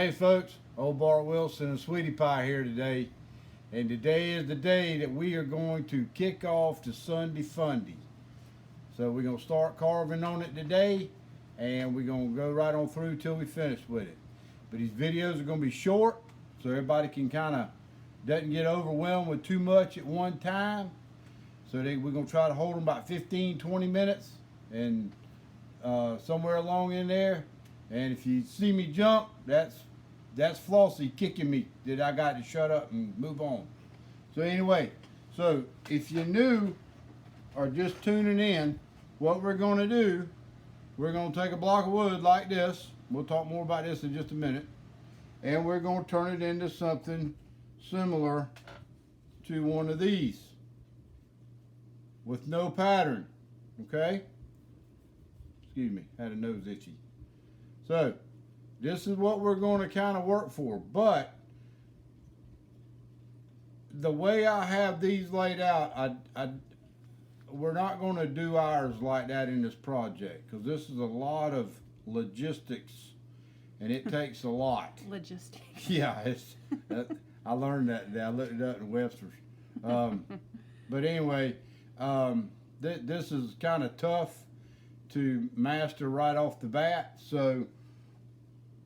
Hey folks, old Bart Wilson and Sweetie Pie here today. And today is the day that we are going to kick off the Sunday Funday. So we're going to start carving on it today, and we're going to go right on through till we finish with it. But these videos are going to be short, so everybody can kind of doesn't get overwhelmed with too much at one time. So we're going to try to hold them about 15-20 minutes and somewhere along in there. And if you see me jump, that's Flossie kicking me that I got to shut up and move on. So anyway, so if you're new or just tuning in, what we're going to do, we're going to take a block of wood like this. We'll talk more about this in just a minute. And we're going to turn it into something similar to one of these with no pattern. Okay? Excuse me, had a nose itchy. So this is what we're going to kind of work for, but the way I have these laid out, we're not going to do ours like that in this project because this is a lot of logistics and it takes a lot. Logistics. Yeah, I learned that today. I looked it up in Webster's. But anyway, this is kind of tough to master right off the bat. So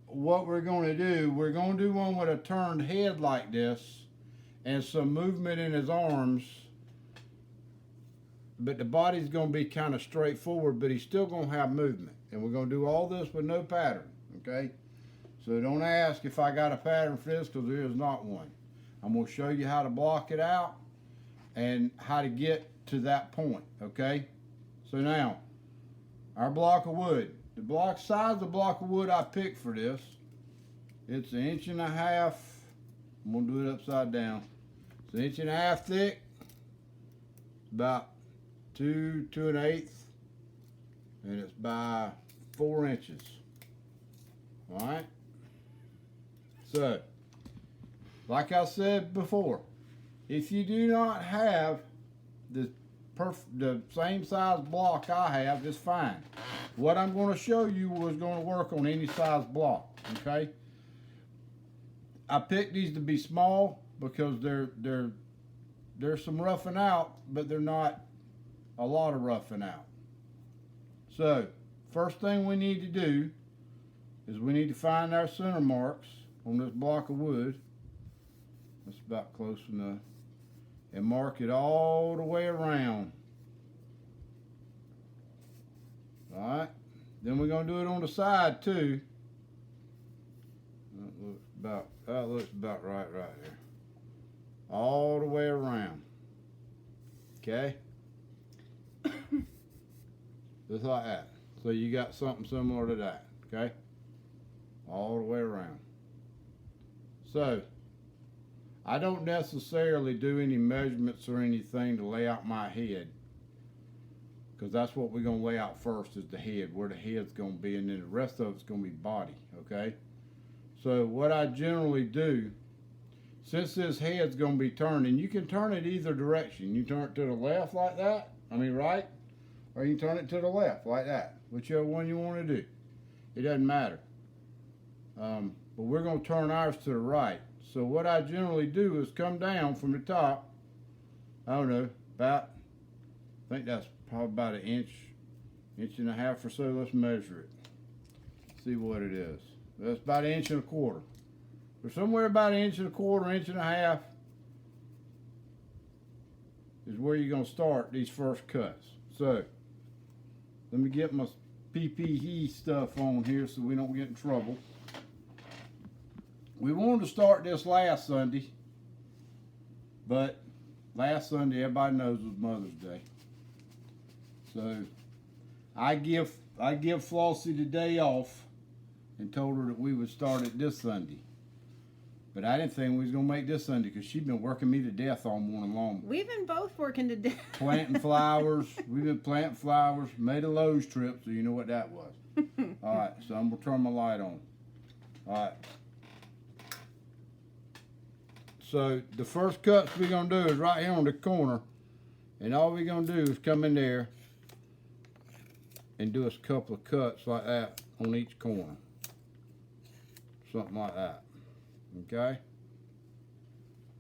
what we're going to do, we're going to do one with a turned head like this and some movement in his arms, but the body's going to be kind of straightforward, but he's still going to have movement. And we're going to do all this with no pattern, okay? So don't ask if I got a pattern for this because there is not one. I'm going to show you how to block it out and how to get to that point, okay? So now, our block of wood. The size of the block of wood I picked for this, it's 1.5 inches. I'm going to do it upside down. It's 1.5 inches thick, about 2 1/8, and it's by 4 inches. All right. So, like I said before, if you do not have the same size block I have, it's fine. What I'm going to show you was going to work on any size block, okay? I picked these to be small because there's some roughing out, but they're not a lot of roughing out. So, first thing we need to do is we need to find our center marks on this block of wood. That's about close enough. And mark it all the way around. Alright. Then we're going to do it on the side too. That looks about right there. All the way around. Okay? Just like that. So you got something similar to that. Okay? All the way around. So, I don't necessarily do any measurements or anything to lay out my head, because that's what we're going to lay out first is the head, where the head's going to be, and then the rest of it's going to be body, okay? So what I generally do, since this head's going to be turned, and you can turn it either direction. You turn it to the left like that, right, or you can turn it to the left like that, whichever one you want to do. It doesn't matter. But we're going to turn ours to the right. So what I generally do is come down from the top, I don't know, I think that's probably about 1 inch, 1.5 inches or so. Let's measure it. See what it is. That's about 1.25 inches. So somewhere about 1.25 inches, 1.5 inches is where you're going to start these first cuts. So let me get my PPE stuff on here so we don't get in trouble. We wanted to start this last Sunday, but last Sunday everybody knows was Mother's Day. So I give Flossie the day off and told her that we would start it this Sunday. But I didn't think we was gonna make this Sunday because she'd been working me to death all morning long. We've been both working to death. Planting flowers. We've been planting flowers. Made a Lowe's trip, so you know what that was. All right, so I'm gonna turn my light on. All right. So the first cuts we're going to do is right here on the corner. And all we're going to do is come in there and do a couple of cuts like that on each corner. something like that. Okay?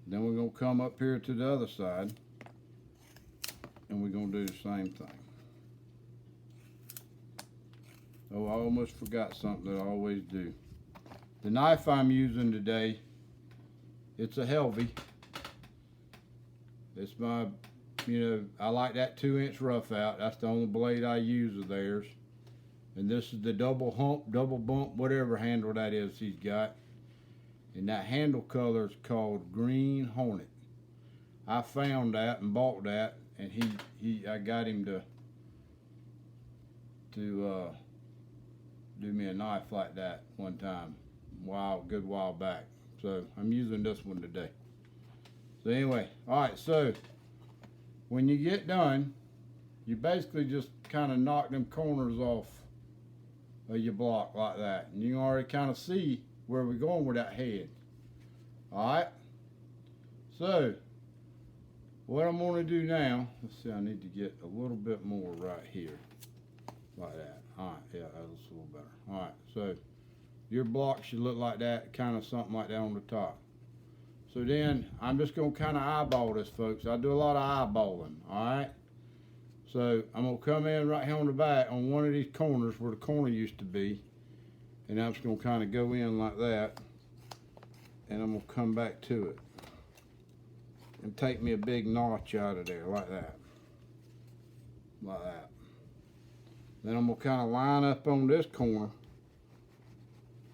Then we're going to come up here to the other side, and we're going to do the same thing. Oh, I almost forgot something that I always do. The knife I'm using today, it's a Helvy. It's my, I like that 2-inch rough out. That's the only blade I use of theirs. And this is the double hump, double bump, whatever handle that is he's got. And that handle color is called Green Hornet. I found that and bought that, and I got him to do me a knife like that one time, good while back. So I'm using this one today. So anyway, all right. So when you get done, you basically just kind of knock them corners off of your block like that, and you can already kind of see where we're going with that head. All right. So what I'm going to do now, let's see, I need to get a little bit more right here, like that. All right, yeah, that looks a little better. All right, so your block should look like that, kind of something like that on the top. So then I'm just going to kind of eyeball this, folks. I do a lot of eyeballing. All right. So I'm going to come in right here on the back on one of these corners where the corner used to be. And I'm just going to kind of go in like that. And I'm going to come back to it. And take me a big notch out of there like that. Like that. Then I'm going to kind of line up on this corner.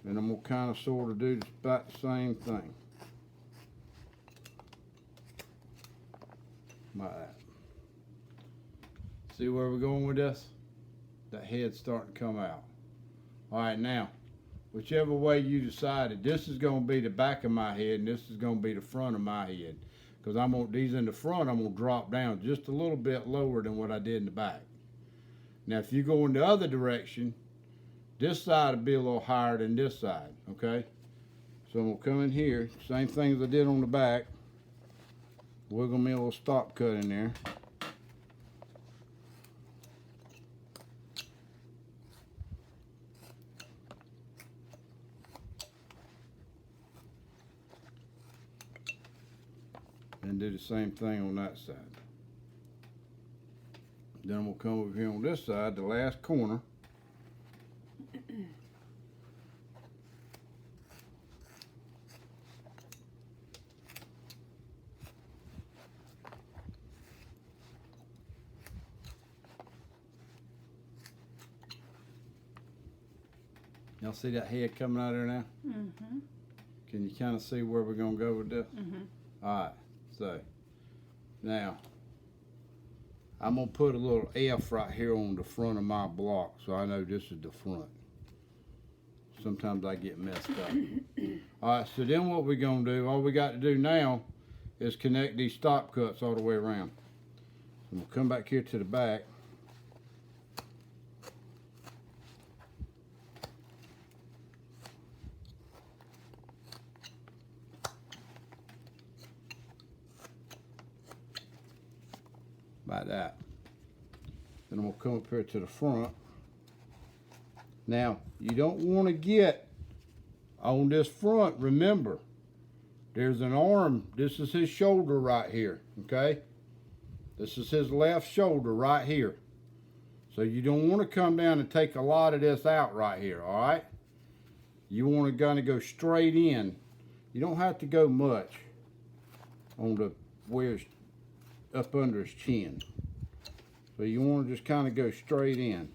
And I'm going to kind of sort of do about the same thing. Like that. See where we're going with this? That head's starting to come out. All right, now, whichever way you decided, this is going to be the back of my head, and this is going to be the front of my head. Because these in the front, I'm going to drop down just a little bit lower than what I did in the back. Now, if you go in the other direction, this side will be a little higher than this side, okay? So I'm going to come in here, same thing as I did on the back. Wiggle me a little stop cut in there. And do the same thing on that side. Then we'll come over here on this side, the last corner. Y'all see that head coming out of there now? Mm-hmm. Can you kind of see where we're going to go with this? Mm-hmm. All right, so now I'm going to put a little F right here on the front of my block so I know this is the front. Sometimes I get messed up. All right, so then what we're going to do, all we got to do now is connect these stop cuts all the way around. So we'll come back here to the back. Like that. Then I'm going to come up here to the front. Now, you don't want to get on this front, remember, there's an arm. This is his shoulder right here, okay? This is his left shoulder right here. So you don't want to come down and take a lot of this out right here, all right? You want to kind of go straight in. You don't have to go much on the where it's up under his chin. So you want to just kind of go straight in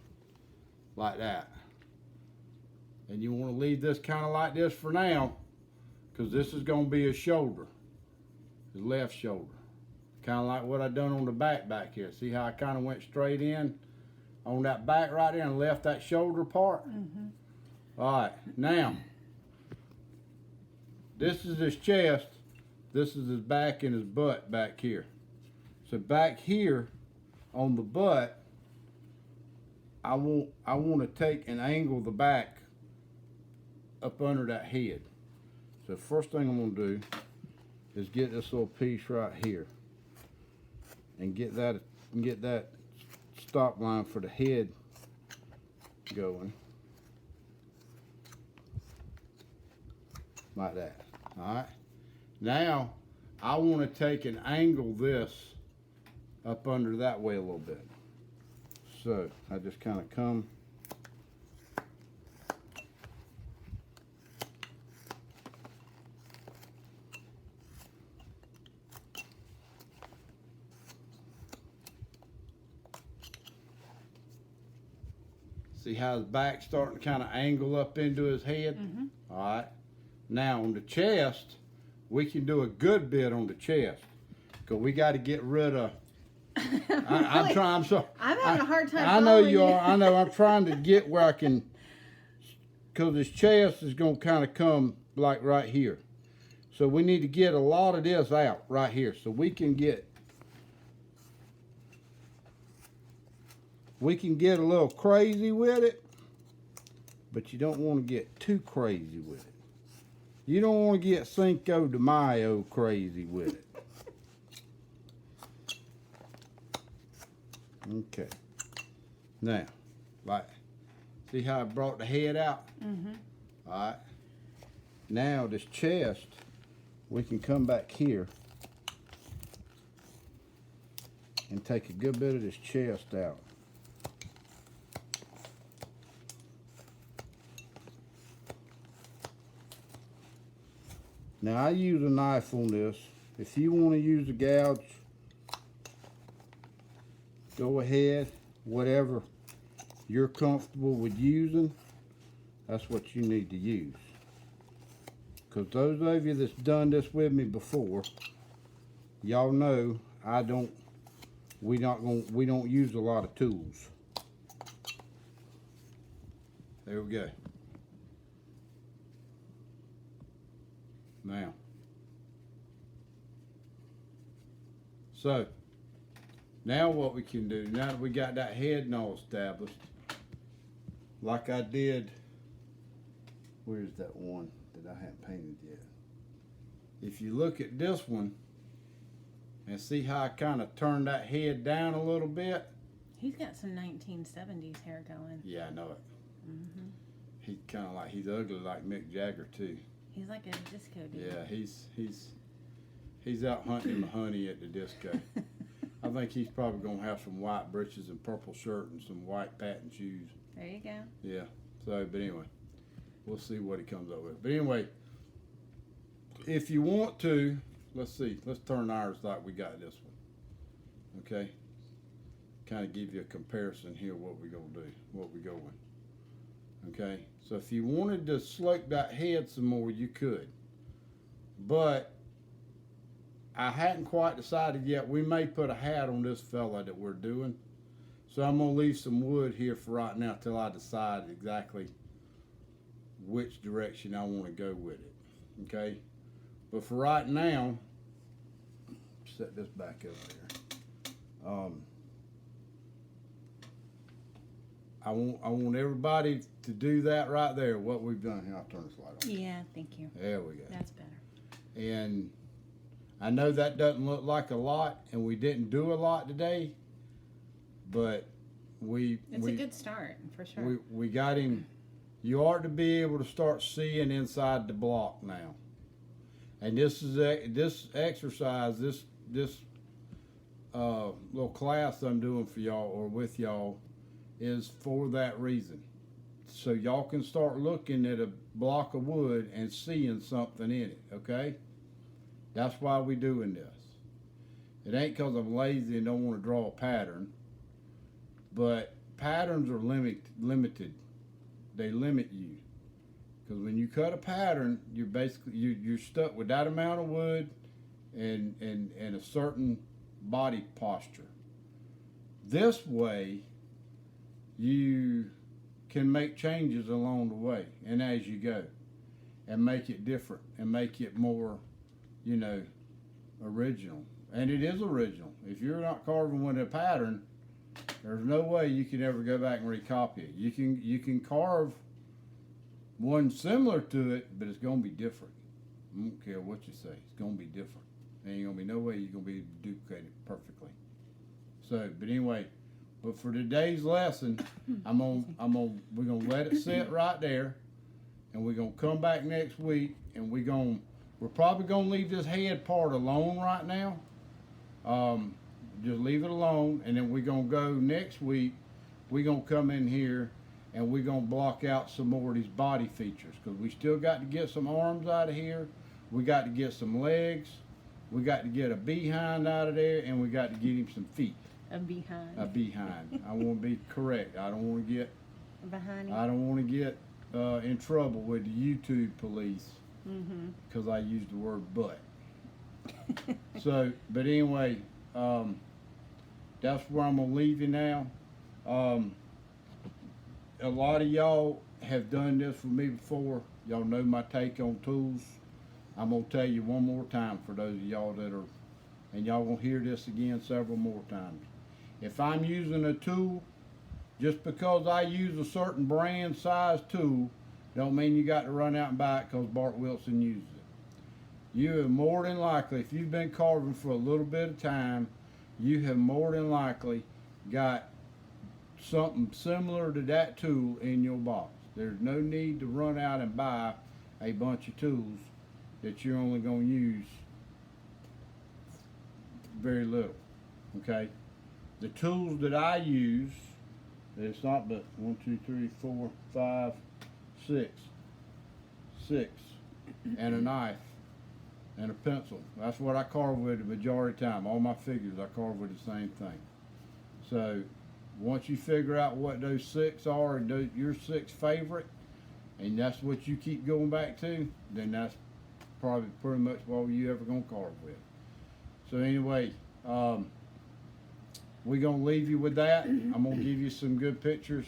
like that. And you want to leave this kind of like this for now, because this is going to be his shoulder, his left shoulder. Kind of like what I done on the back here. See how I kind of went straight in on that back right there and left that shoulder part? Mm-hmm. All right, now, this is his chest. This is his back and his butt back here. So back here on the butt, I want to take and angle the back up under that head. So first thing I'm going to do is get this little piece right here and get that stop line for the head going. like that. All right. Now, I want to take and angle this up under that way a little bit. So I just kind of come. See how his back's starting to kind of angle up into his head? Mm-hmm. All right. Now on the chest, we can do a good bit on the chest because we got to get rid of. I'm trying. I'm sorry. I'm having a hard time. I know following you are. I know. I'm trying to get where I can, because his chest is going to kind of come like right here. So we need to get a lot of this out right here, so we can get. We can get a little crazy with it, but you don't want to get too crazy with it. You don't want to get Cinco de Mayo crazy with it. Okay. Now, like, see how I brought the head out? Mm-hmm. All right. Now this chest, we can come back here and take a good bit of this chest out. Now I use a knife on this. If you want to use a gouge, go ahead. Whatever you're comfortable with using, that's what you need to use. Because those of you that's done this with me before, y'all know we don't use a lot of tools. There we go. Now, so now what we can do, now that we got that head and all established, like I did, where's that one that I haven't painted yet? If you look at this one and see how I kind of turned that head down a little bit. He's got some 1970s hair going. Yeah, I know it. Mm-hmm. He kind of like, he's ugly like Mick Jagger too. He's like a disco dude. Yeah, he's out hunting the honey at the disco. I think he's probably gonna have some white breeches and purple shirt and some white patent shoes. There you go. Yeah. So, but anyway, we'll see what he comes up with. But anyway, if you want to, let's see. Let's turn ours like we got this one. Okay. Kind of give you a comparison here. What we gonna do? What we going? Okay. So if you wanted to slope that head some more, you could. But I hadn't quite decided yet. We may put a hat on this fella that we're doing. So I'm going to leave some wood here for right now till I decide exactly which direction I want to go with it. Okay? But for right now, set this back over there. I want everybody to do that right there, what we've done here. I'll turn this light on. Yeah, thank you. There we go. That's better. And I know that doesn't look like a lot, and we didn't do a lot today, but It's a good start, for sure. we got him. You ought to be able to start seeing inside the block now. And this is this exercise, this little class I'm doing for y'all or with y'all is for that reason. So y'all can start looking at a block of wood and seeing something in it, okay? That's why we doing this. It ain't because I'm lazy and don't want to draw a pattern, but patterns are limited. They limit you. Because when you cut a pattern, you're basically you're stuck with that amount of wood and a certain body posture. This way, you can make changes along the way and as you go, and make it different and make it more, original. And it is original. If you're not carving with a pattern, there's no way you can ever go back and recopy it. You can carve one similar to it, but it's gonna be different. I don't care what you say, it's gonna be different. There ain't gonna be no way you're gonna be able to duplicate it perfectly. So, but anyway, for today's lesson, we're gonna let it sit right there, and we're gonna come back next week, and we're probably gonna leave this head part alone right now. Just leave it alone, and then we're gonna go next week. We're gonna come in here and we're gonna block out some more of these body features, because we still got to get some arms out of here. We got to get some legs. We got to get a behind out of there, and we got to get him some feet. A behind. A behind. I want to be correct. I don't want to get. Behind. I don't want to get in trouble with the YouTube police because I used the word butt. So, but anyway, that's where I'm gonna leave you now. A lot of y'all have done this for me before. Y'all know my take on tools. I'm gonna tell you one more time for those of y'all that are, and y'all gonna hear this again several more times. If I'm using a tool, just because I use a certain brand size tool, don't mean you got to run out and buy it because Bart Wilson uses it. You have more than likely, if you've been carving for a little bit of time, you have more than likely got something similar to that tool in your box. There's no need to run out and buy a bunch of tools that you're only going to use very little. Okay? The tools that I use, it's not but 1, 2, 3, 4, 5, 6, and a knife and a pencil. That's what I carve with the majority of the time. All my figures I carve with the same thing. So once you figure out what those 6 are and your 6 favorite, and that's what you keep going back to, then that's probably pretty much all you ever gonna carve with. So anyway, we're gonna leave you with that. I'm gonna give you some good pictures.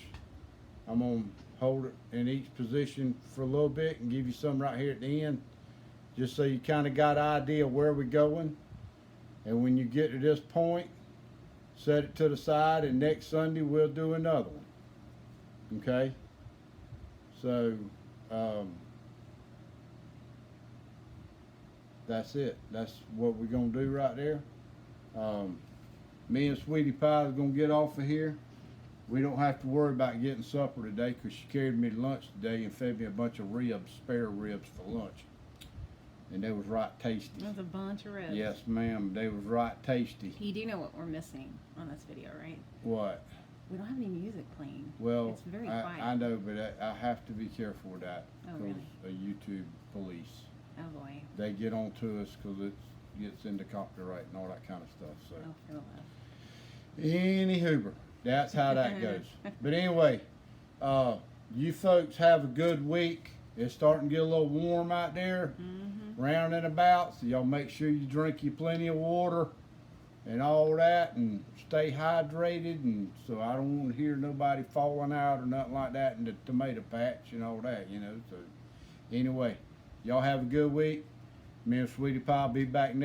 I'm gonna hold it in each position for a little bit and give you some right here at the end, just so you kind of got an idea where we're going. And when you get to this point, set it to the side, and next Sunday we'll do another one. Okay? So, that's it. That's what we're going to do right there. Me and Sweetie Pie is going to get off of here. We don't have to worry about getting supper today because she carried me to lunch today and fed me a bunch of ribs, spare ribs for lunch. And they was right tasty. That was a bunch of ribs. Yes, ma'am. They was right tasty. You do know what we're missing on this video, right? What? We don't have any music playing. Well, it's very quiet. I know, but I have to be careful with that. Oh, really? A YouTube police. Oh, boy. They get on to us because it gets into copyright and all that kind of stuff. So. Oh, for the love. Any hoober. That's how that goes. But anyway, you folks have a good week. It's starting to get a little warm out there, round and about. So y'all make sure you drink you plenty of water and all that, and stay hydrated. And so I don't want to hear nobody falling out or nothing like that in the tomato patch and all that, you know. So anyway, y'all have a good week. Me and Sweetie Pie will be back next.